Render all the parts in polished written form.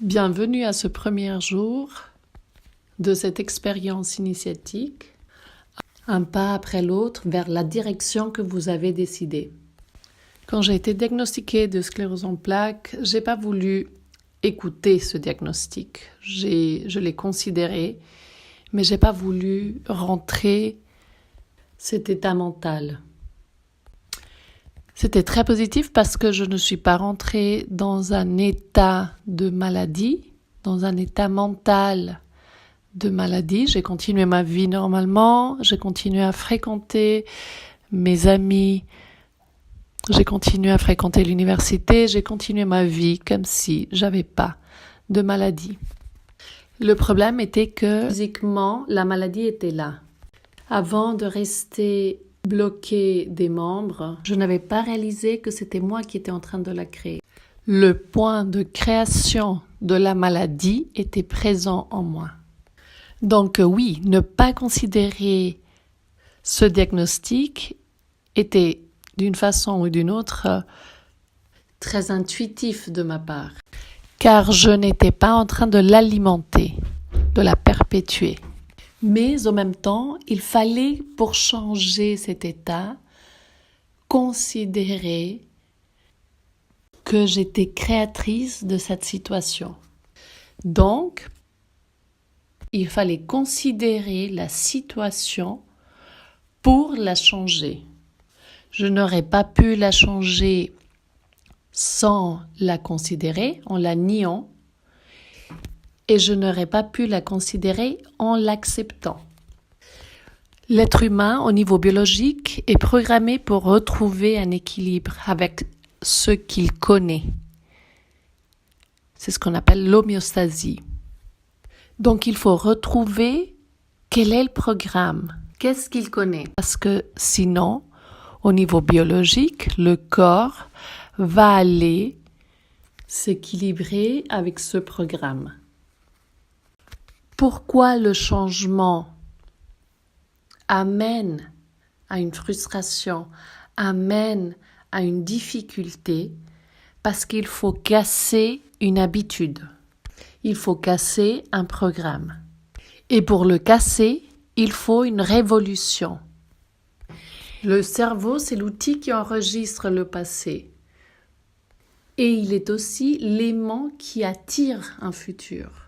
Bienvenue à ce premier jour de cette expérience initiatique, un pas après l'autre vers la direction que vous avez décidée. Quand j'ai été diagnostiquée de sclérose en plaques, j'ai pas voulu écouter ce diagnostic. Je l'ai considéré, mais j'ai pas voulu rentrer cet état mental. C'était très positif parce que je ne suis pas rentrée dans un état de maladie, dans un état mental de maladie. J'ai continué ma vie normalement, j'ai continué à fréquenter mes amis, j'ai continué à fréquenter l'université, j'ai continué ma vie comme si j'avais pas de maladie. Le problème était que physiquement, la maladie était là. Avant de rester bloqué des membres, je n'avais pas réalisé que c'était moi qui étais en train de la créer. Le point de création de la maladie était présent en moi. Donc oui, ne pas considérer ce diagnostic était d'une façon ou d'une autre très intuitif de ma part, car je n'étais pas en train de l'alimenter, de la perpétuer. Mais en même temps, il fallait, pour changer cet état, considérer que j'étais créatrice de cette situation. Donc, il fallait considérer la situation pour la changer. Je n'aurais pas pu la changer sans la considérer, en la niant, et je n'aurais pas pu la considérer en l'acceptant. L'être humain, au niveau biologique, est programmé pour retrouver un équilibre avec ce qu'il connaît. C'est ce qu'on appelle l'homéostasie. Donc, il faut retrouver quel est le programme, qu'est-ce qu'il connaît. Parce que sinon, au niveau biologique, le corps va aller s'équilibrer avec ce programme. Pourquoi le changement amène à une frustration, amène à une difficulté? Parce qu'il faut casser une habitude. Il faut casser un programme. Et pour le casser, il faut une révolution. Le cerveau, c'est l'outil qui enregistre le passé. Et il est aussi l'aimant qui attire un futur.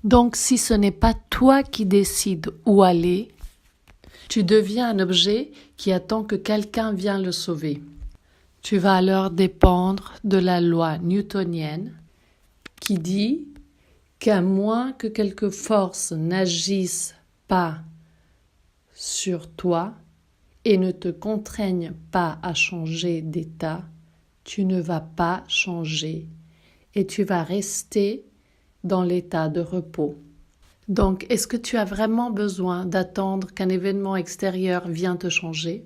Donc, si ce n'est pas toi qui décides où aller, tu deviens un objet qui attend que quelqu'un vienne le sauver. Tu vas alors dépendre de la loi newtonienne qui dit qu'à moins que quelque force n'agisse pas sur toi et ne te contraigne pas à changer d'état, tu ne vas pas changer et tu vas rester dans l'état de repos. Donc, est-ce que tu as vraiment besoin d'attendre qu'un événement extérieur vienne te changer?